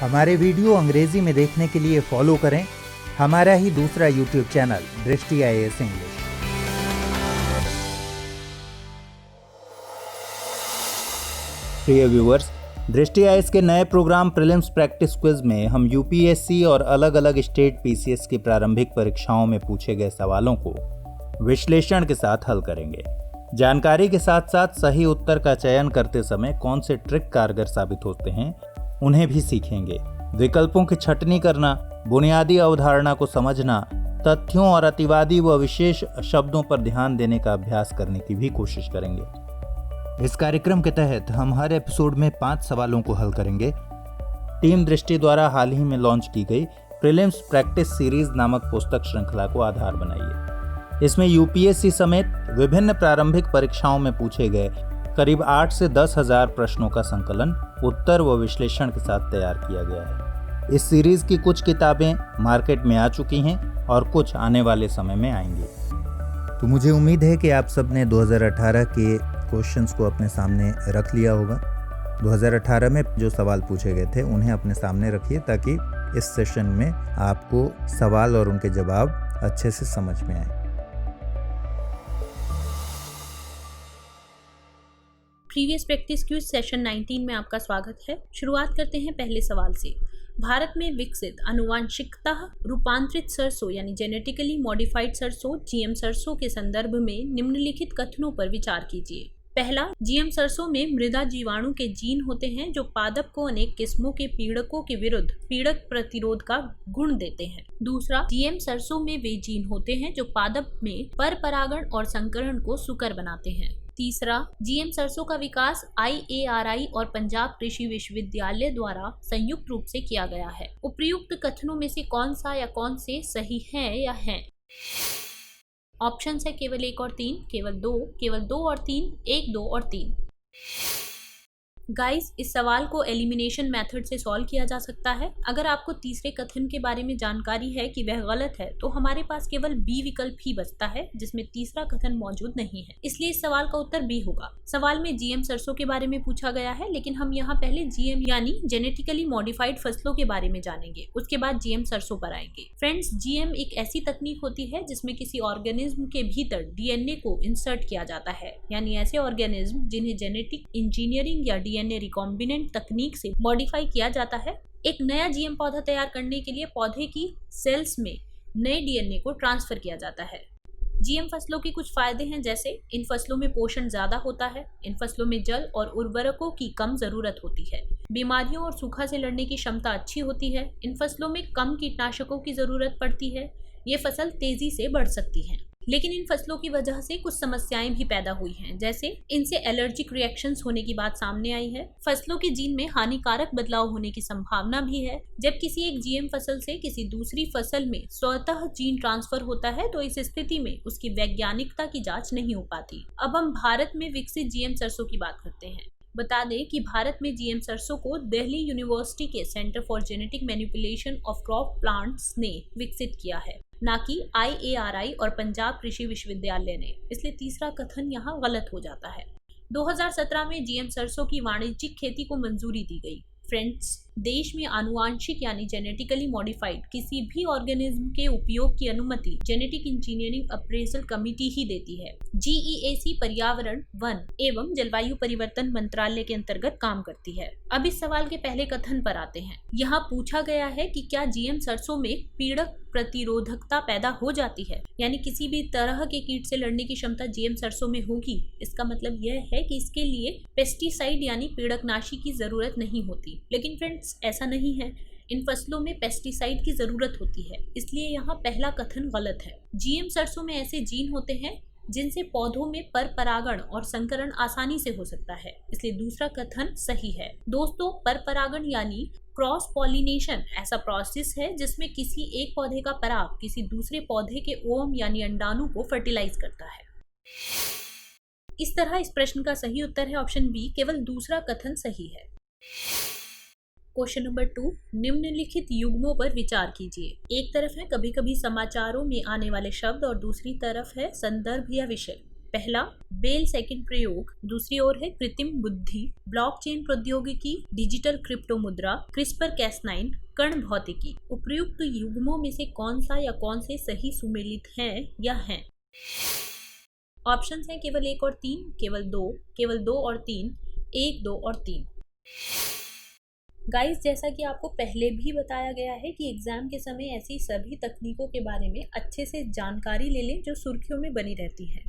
हमारे वीडियो अंग्रेजी में देखने के लिए फॉलो करें हमारा ही दूसरा यूट्यूब चैनल दृष्टि IAS इंग्लिश। प्रिय व्यूअर्स, दृष्टि IAS के नए प्रोग्राम प्रीलिम्स प्रैक्टिस क्विज में हम UPSC और अलग अलग स्टेट PCS की प्रारंभिक परीक्षाओं में पूछे गए सवालों को विश्लेषण के साथ हल करेंगे। जानकारी के साथ साथ सही उत्तर का चयन करते समय कौन से ट्रिक कारगर साबित होते हैं उन्हें भी सीखेंगे। विकल्पों की छंटनी करना, बुनियादी अवधारणा को समझना, तथ्यों और अतिवादी व विशेष शब्दों पर ध्यान देने का अभ्यास करने की भी कोशिश करेंगे। इस कार्यक्रम के तहत हम हर एपिसोड में 5 सवालों को हल करेंगे। टीम दृष्टि द्वारा हाल ही में लॉन्च की गई प्रीलिम्स प्रैक्टिस सीरीज नामक पुस्तक श्रृंखला को आधार बनाइए। इसमें UPSC समेत विभिन्न प्रारंभिक परीक्षाओं में पूछे गए करीब 8 से 10 हजार प्रश्नों का संकलन, उत्तर व विश्लेषण के साथ तैयार किया गया है। इस सीरीज की कुछ किताबें मार्केट में आ चुकी हैं और कुछ आने वाले समय में आएंगी। तो मुझे उम्मीद है कि आप सबने 2018 के क्वेश्चंस को अपने सामने रख लिया होगा। 2018 में जो सवाल पूछे गए थे उन्हें अपने सामने रखिए ताकि इस सेशन में आपको सवाल और उनके जवाब अच्छे से समझ में आए। प्रीवियस प्रैक्टिस क्विज सेशन 19 में आपका स्वागत है। शुरुआत करते हैं पहले सवाल से। भारत में विकसित आनुवांशिकतः रूपांतरित सरसों यानी जेनेटिकली मॉडिफाइड सरसों GM सरसों के संदर्भ में निम्नलिखित कथनों पर विचार कीजिए। पहला, GM सरसों में मृदा जीवाणु के जीन होते हैं जो पादप को अनेक किस्मों के पीड़कों के विरुद्ध पीड़क प्रतिरोध का गुण देते हैं। दूसरा, GM सरसों में वे जीन होते हैं जो पादप में परपरागण और संकरण को सुकर बनाते हैं। तीसरा, GM सरसों का विकास IARI और पंजाब कृषि विश्वविद्यालय द्वारा संयुक्त रूप से किया गया है। उपर्युक्त कथनों में से कौन सा या कौन से सही हैं या हैं? ऑप्शंस है केवल 1 और 3, केवल 2 और 3, 1, 2 और 3। गाइस, इस सवाल को एलिमिनेशन मेथड से सॉल्व किया जा सकता है। अगर आपको तीसरे कथन के बारे में जानकारी है कि वह गलत है तो हमारे पास केवल B विकल्प ही बचता है जिसमें तीसरा कथन मौजूद नहीं है, इसलिए इस सवाल का उत्तर B होगा। सवाल में GM सरसों के बारे में पूछा गया है, लेकिन हम यहाँ पहले GM यानी जेनेटिकली मॉडिफाइड फसलों के बारे में जानेंगे, उसके बाद GM सरसों पर आएंगे। फ्रेंड्स, GM एक ऐसी तकनीक होती है जिसमें किसी ऑर्गेनिज्म के भीतर DNA को इंसर्ट किया जाता है, यानी ऐसे ऑर्गेनिज्म जिन्हें जेनेटिक इंजीनियरिंग या DNA रिकॉम्बिनेंट तकनीक से मॉडिफाई किया जाता है। एक नया GM पौधा तैयार करने के लिए पौधे की सेल्स में नए DNA को ट्रांसफर किया जाता है। GM फसलों के कुछ फायदे हैं, जैसे इन फसलों में पोषण ज्यादा होता है, इन फसलों में जल और उर्वरकों की कम जरूरत होती है, बीमारियों और सूखा से लड़ने की क्षमता अच्छी होती है, इन फसलों में कम कीटनाशकों की जरूरत पड़ती है, ये फसल तेजी से बढ़ सकती है। लेकिन इन फसलों की वजह से कुछ समस्याएं भी पैदा हुई हैं, जैसे इनसे एलर्जिक रिएक्शंस होने की बात सामने आई है। फसलों के जीन में हानिकारक बदलाव होने की संभावना भी है। जब किसी एक GM फसल से किसी दूसरी फसल में स्वतः जीन ट्रांसफर होता है तो इस स्थिति में उसकी वैज्ञानिकता की जांच नहीं हो पाती। अब हम भारत में विकसित GM सरसों की बात करते हैं। बता दें कि भारत में GM सरसों को दिल्ली यूनिवर्सिटी के centre for genetic manipulation of crop plants ने विकसित किया है, ना कि IARI और पंजाब कृषि विश्वविद्यालय ने, इसलिए तीसरा कथन यहाँ गलत हो जाता है। 2017 में GM सरसों की वाणिज्यिक खेती को मंजूरी दी गई। फ्रेंड्स, देश में आनुवांशिक यानी जेनेटिकली मॉडिफाइड किसी भी ऑर्गेनिज्म के उपयोग की अनुमति जेनेटिक इंजीनियरिंग अप्रेजल कमेटी ही देती है। GEAC पर्यावरण, वन एवं जलवायु परिवर्तन मंत्रालय के अंतर्गत काम करती है। अब इस सवाल के पहले कथन पर आते हैं। यहाँ पूछा गया है कि क्या GM सरसों में पीड़क प्रतिरोधकता पैदा हो जाती है, यानी किसी भी तरह के कीट से लड़ने की क्षमता GM सरसों में होगी। इसका मतलब यह है कि इसके लिए पेस्टिसाइड यानी पीड़कनाशी की जरूरत नहीं होती। लेकिन फ्रेंड्स, ऐसा नहीं है। इन फसलों में पेस्टिसाइड की जरूरत होती है, इसलिए यहाँ पहला कथन गलत है। GM सरसों में ऐसे जीन होते हैं जिनसे पौधों में परपरागण और संकरण आसानी से हो सकता है, इसलिए दूसरा कथन सही है। दोस्तों, परपरागण यानी क्रॉस पॉलिनेशन ऐसा प्रोसेस है जिसमें किसी एक पौधे का पराग किसी दूसरे पौधे के ओम यानी अंडाणु को फर्टिलाइज करता है। इस तरह इस प्रश्न का सही उत्तर है ऑप्शन B, केवल दूसरा कथन सही है। क्वेश्चन नंबर 2, निम्नलिखित युग्मों पर विचार कीजिए। एक तरफ है कभी कभी समाचारों में आने वाले शब्द और दूसरी तरफ है संदर्भ या विषय। पहला बेल सेकंड प्रयोग, दूसरी ओर है कृत्रिम बुद्धि, ब्लॉकचेन प्रौद्योगिकी, डिजिटल क्रिप्टो मुद्रा, क्रिस्पर कैस9, कण भौतिकी। उपयुक्त युग्मों में से कौन सा या कौन से सही सुमेलित हैं या हैं? ऑप्शंस हैं केवल 1 और 3, केवल 2 और 3, 1, 2 और 3। गाइस, जैसा कि आपको पहले भी बताया गया है कि एग्जाम के समय ऐसी सभी तकनीकों के बारे में अच्छे से जानकारी ले लें जो सुर्खियों में बनी रहती है।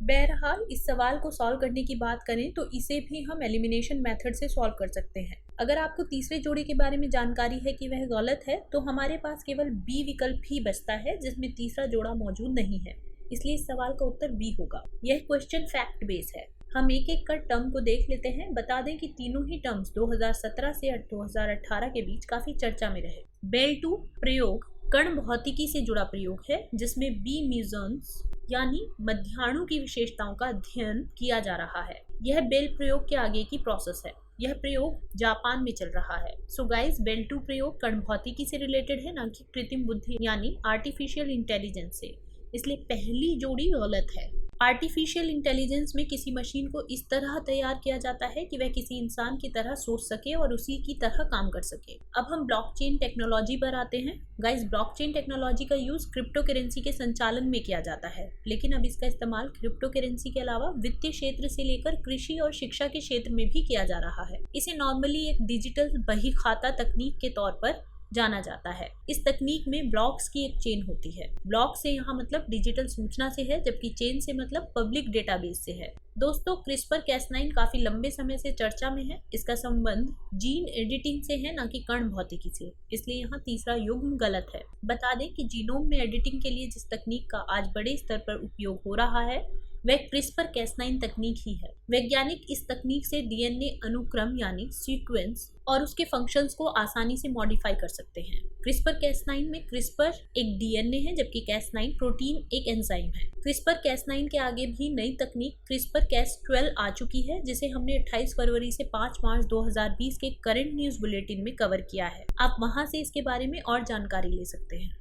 बहरहाल, इस सवाल को सॉल्व करने की बात करें तो इसे भी हम एलिमिनेशन मेथड से सॉल्व कर सकते हैं। अगर आपको तीसरे जोड़े के बारे में जानकारी है कि वह गलत है तो हमारे पास केवल बी विकल्प ही बचता है जिसमें तीसरा जोड़ा मौजूद नहीं है, इसलिए इस सवाल का उत्तर बी होगा। यह क्वेश्चन फैक्ट बेस है। हम एक एक कर टर्म को देख लेते हैं। बता दें कि तीनों ही टर्म्स 2017 से 2018 के बीच काफी चर्चा में रहे। बेल 2 प्रयोग कण भौतिकी से जुड़ा प्रयोग है जिसमें बी म्यूजन्स यानी मध्याणु की विशेषताओं का अध्ययन किया जा रहा है। यह बेल प्रयोग के आगे की प्रोसेस है। यह प्रयोग जापान में चल रहा है। सो गाइस, बेल 2 प्रयोग कण भौतिकी से रिलेटेड है, ना कि कृत्रिम बुद्धि यानी आर्टिफिशियल इंटेलिजेंस से, इसलिए पहली जोड़ी गलत है। आर्टिफिशियल इंटेलिजेंस में किसी मशीन को इस तरह तैयार किया जाता है कि वह किसी इंसान की तरह सोच सके और उसी की तरह काम कर सके। अब हम ब्लॉकचेन टेक्नोलॉजी पर आते हैं। गाइस, ब्लॉकचेन टेक्नोलॉजी का यूज क्रिप्टो करेंसी के संचालन में किया जाता है, लेकिन अब इसका इस्तेमाल क्रिप्टो करेंसी के अलावा वित्तीय क्षेत्र से लेकर कृषि और शिक्षा के क्षेत्र में भी किया जा रहा है। इसे नॉर्मली एक डिजिटल बही खाता तकनीक के तौर पर जाना जाता है। इस तकनीक में ब्लॉक्स की एक चेन होती है। ब्लॉक से यहाँ मतलब डिजिटल सूचना से है, जबकि चेन से मतलब पब्लिक डेटाबेस से है। दोस्तों, क्रिस्पर कैस9 काफी लंबे समय से चर्चा में है। इसका संबंध जीन एडिटिंग से है, ना कि कण भौतिकी से, इसलिए यहाँ तीसरा युग्म गलत है। बता दें कि जीनोम में एडिटिंग के लिए जिस तकनीक का आज बड़े स्तर पर उपयोग हो रहा है वह क्रिस्पर कैस9 तकनीक ही है। वैज्ञानिक इस तकनीक से डीएनए अनुक्रम यानी सीक्वेंस और उसके फंक्शंस को आसानी से मॉडिफाई कर सकते हैं। क्रिस्पर कैस9 में क्रिस्पर एक डीएनए है, जबकि कैस9 प्रोटीन एक एंजाइम है। क्रिस्पर कैस9 के आगे भी नई तकनीक क्रिस्पर कैस12 आ चुकी है, जिसे हमने 28 फरवरी से 5 मार्च 2020 के करंट न्यूज बुलेटिन में कवर किया है। आप वहां से इसके बारे में और जानकारी ले सकते हैं।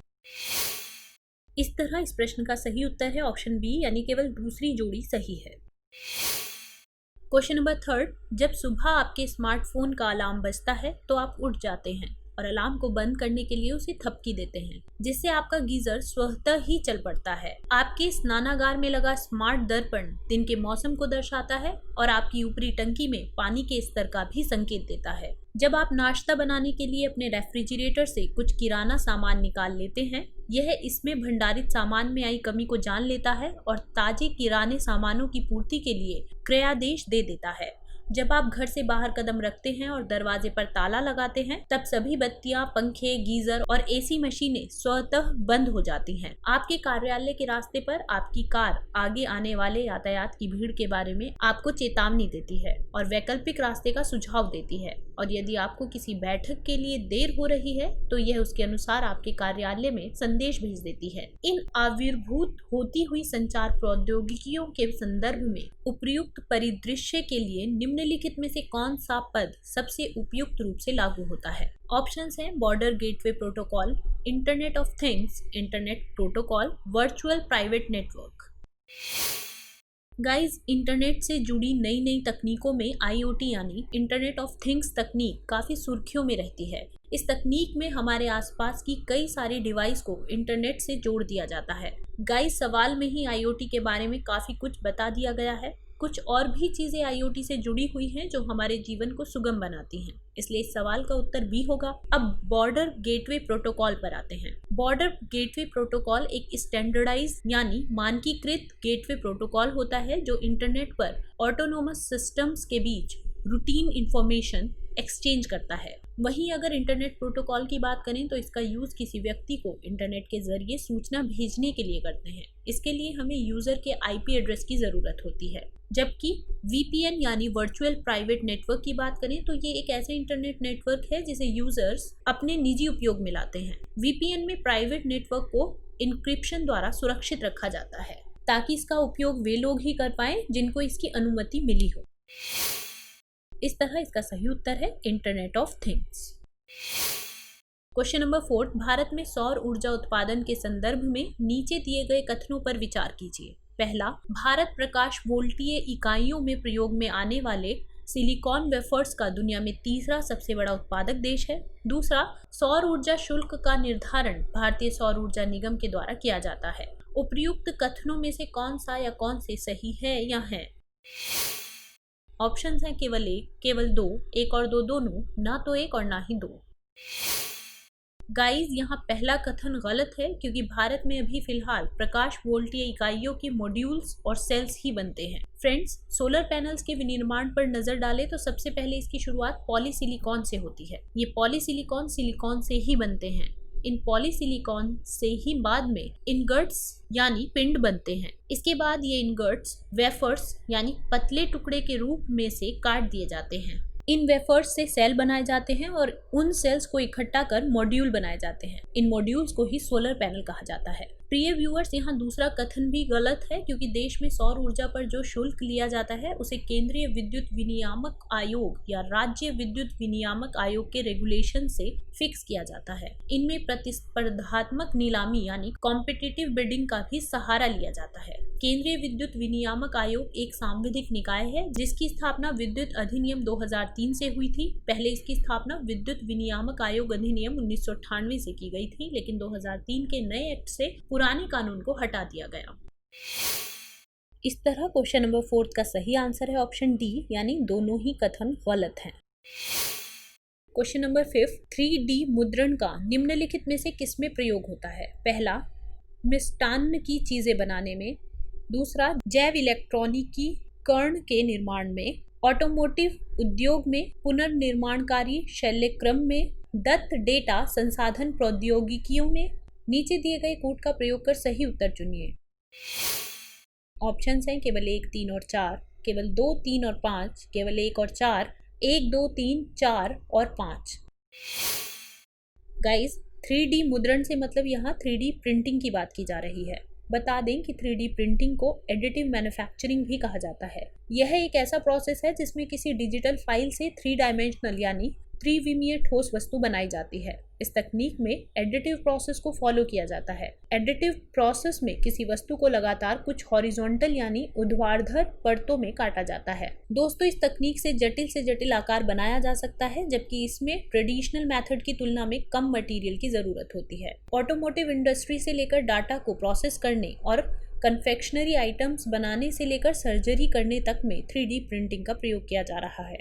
इस तरह इस प्रश्न का सही उत्तर है ऑप्शन बी, यानी केवल दूसरी जोड़ी सही है। क्वेश्चन नंबर 3, जब सुबह आपके स्मार्टफोन का अलार्म बजता है तो आप उठ जाते हैं और अलार्म को बंद करने के लिए उसे थपकी देते हैं, जिससे आपका गीजर स्वतः ही चल पड़ता है। आपके स्नानागार में लगा स्मार्ट दर्पण दिन के मौसम को दर्शाता है और आपकी ऊपरी टंकी में पानी के स्तर का भी संकेत देता है। जब आप नाश्ता बनाने के लिए अपने रेफ्रिजरेटर से कुछ किराना सामान निकाल लेते हैं, यह इसमें भंडारित सामान में आई कमी को जान लेता है और ताजे किराने सामानों की पूर्ति के लिए क्रयादेश दे देता है। जब आप घर से बाहर कदम रखते हैं और दरवाजे पर ताला लगाते हैं, तब सभी बत्तियां, पंखे, गीजर और एसी मशीनें स्वतः बंद हो जाती हैं। आपके कार्यालय के रास्ते पर आपकी कार आगे आने वाले यातायात की भीड़ के बारे में आपको चेतावनी देती है और वैकल्पिक रास्ते का सुझाव देती है, और यदि आपको किसी बैठक के लिए देर हो रही है तो यह उसके अनुसार आपके कार्यालय में संदेश भेज देती है। इन आविर्भूत होती हुई संचार प्रौद्योगिकियों के संदर्भ में उपयुक्त परिदृश्य के लिए निम्नलिखित में से कौन सा पद सबसे उपयुक्त रूप से लागू होता है? ऑप्शंस हैं border gateway protocol, internet of things, internet protocol, virtual private network. Guys, internet से जुड़ी नई नई तकनीकों में IoT यानी इंटरनेट ऑफ थिंग्स तकनीक काफी सुर्खियों में रहती है। इस तकनीक में हमारे आसपास की कई सारी डिवाइस को इंटरनेट से जोड़ दिया जाता है। गाइस, सवाल में ही IoT के बारे में काफी कुछ बता दिया गया है। कुछ और भी चीजें IoT से जुड़ी हुई हैं जो हमारे जीवन को सुगम बनाती हैं, इसलिए इस सवाल का उत्तर बी होगा। अब बॉर्डर गेटवे प्रोटोकॉल पर आते हैं। बॉर्डर गेटवे प्रोटोकॉल एक स्टैंडर्डाइज यानी मानकीकृत गेटवे प्रोटोकॉल होता है जो इंटरनेट पर ऑटोनोमस सिस्टम्स के बीच रूटीन इंफॉर्मेशन एक्सचेंज करता है। वहीं अगर इंटरनेट प्रोटोकॉल की बात करें तो इसका यूज किसी व्यक्ति को इंटरनेट के जरिए सूचना भेजने के लिए करते हैं। इसके लिए हमें यूजर के IP एड्रेस की जरूरत होती है। जबकि VPN यानी वर्चुअल प्राइवेट नेटवर्क की बात करें तो ये एक ऐसे इंटरनेट नेटवर्क है जिसे यूजर्स अपने निजी उपयोग में लाते हैं। VPN में प्राइवेट नेटवर्क को इंक्रिप्शन द्वारा सुरक्षित रखा जाता है ताकि इसका उपयोग वे लोग ही कर पाएं जिनको इसकी अनुमति मिली हो। इस तरह इसका सही उत्तर है internet of things. Question number 4, Bharat में सौर ऊर्जा उत्पादन के संदर्भ में नीचे दिए गए कथनों पर विचार कीजिए। पहला, भारत प्रकाश वोल्टीय इकाइयों में प्रयोग में आने वाले सिलिकॉन वेफर्स का दुनिया में तीसरा सबसे बड़ा उत्पादक देश है। दूसरा, सौर ऊर्जा शुल्क का निर्धारण भारतीय सौर ऊर्जा निगम के द्वारा किया जाता है। उपर्युक्त कथनों में से कौन सा या कौन से सही है या है? ऑप्शंस हैं केवल एक, केवल दो, एक और दो दोनों, ना तो एक और ना ही दो। गाइस, यहाँ पहला कथन गलत है क्योंकि भारत में अभी फिलहाल प्रकाश वोल्टीय इकाइयों के मॉड्यूल्स और सेल्स ही बनते हैं। फ्रेंड्स, सोलर पैनल्स के विनिर्माण पर नजर डालें तो सबसे पहले इसकी शुरुआत पॉलीसिलिकॉन से होती है। ये पॉलीसिलिकॉन सिलिकॉन से ही बनते हैं। इन पॉलीसिलिकॉन से ही बाद में इनगर्ट्स यानी पिंड बनते हैं। इसके बाद ये इनगर्ट्स वेफर्स यानी पतले टुकड़े के रूप में से काट दिए जाते हैं। इन वेफर्स से सेल बनाए जाते हैं और उन सेल्स को इकट्ठा कर मॉड्यूल बनाए जाते हैं। इन मॉड्यूल्स को ही सोलर पैनल कहा जाता है। प्रिय व्यूअर्स, यहाँ दूसरा कथन भी गलत है क्योंकि देश में सौर ऊर्जा पर जो शुल्क लिया जाता है उसे केंद्रीय विद्युत विनियामक आयोग या राज्य विद्युत विनियामक आयोग के रेगुलेशन से फिक्स किया जाता है। इनमें प्रतिस्पर्धात्मक नीलामी यानी कॉम्पिटिटिव बिडिंग का भी सहारा लिया जाता है। केंद्रीय विद्युत विनियामक आयोग एक सांविधिक निकाय है जिसकी स्थापना विद्युत अधिनियम 2003 से हुई थी। पहले इसकी स्थापना विद्युत विनियामक आयोग अधिनियम 1998 से की गई थी, लेकिन 2003 के नए एक्ट से पुराने कानून को हटा दिया गया। इस तरह क्वेश्चन नंबर 4 का सही आंसर है ऑप्शन डी, यानी दोनों ही कथन गलत हैं। क्वेश्चन नंबर 5, 3D मुद्रण का निम्नलिखित में से किसमें प्रयोग होता है? पहला, मिष्टान्न की चीजें बनाने में। दूसरा, जैव इलेक्ट्रॉनिकी कर्ण के निर्माण में। ऑटोमोटिव उद्योग में, पुनर्निर्माणकारी शैल्यक्रम में, दत्त डेटा संसाधन प्रौद्योगिकियों में। नीचे दिए गए कूट का प्रयोग कर सही उत्तर चुनिए। ऑप्शंस हैं केवल 1, 3 और 4, केवल 2, 3 और 5, केवल 1 और 4, 1, 2, 3, 4 और 5। गाइस, 3D मुद्रण से मतलब यहाँ 3D प्रिंटिंग की बात की जा रही है। बता दें कि 3D प्रिंटिंग को एडिटिव मैन्युफैक्चरिंग भी कहा जाता है। यह एक ऐसा प्रोसेस है जिसमें किसी डिजिटल फाइल से 3 डायमेंशनल यानी त्रिविमीय ठोस वस्तु बनाई जाती है। इस तकनीक में एडिटिव प्रोसेस को फॉलो किया जाता है। एडिटिव प्रोसेस में किसी वस्तु को लगातार कुछ हॉरिजॉन्टल यानी ऊर्ध्वाधर परतों में काटा जाता है। दोस्तों, इस तकनीक से जटिल आकार बनाया जा सकता है, जबकि इसमें ट्रेडिशनल मेथड की तुलना में कम मटेरियल की जरूरत होती है। ऑटोमोटिव इंडस्ट्री से लेकर डाटा को प्रोसेस करने और कन्फेक्शनरी आइटम्स बनाने से लेकर सर्जरी करने तक में 3D प्रिंटिंग का प्रयोग किया जा रहा है।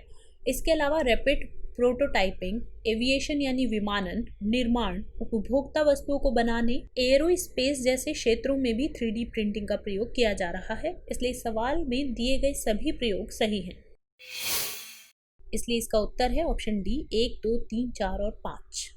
इसके अलावा रैपिड प्रोटोटाइपिंग, एविएशन यानी विमानन, निर्माण, उपभोक्ता वस्तुओं को बनाने, एयरोस्पेस जैसे क्षेत्रों में भी 3D प्रिंटिंग का प्रयोग किया जा रहा है। इसलिए सवाल में दिए गए सभी प्रयोग सही हैं। इसलिए इसका उत्तर है ऑप्शन डी, 1, 2, 3, 4 और 5।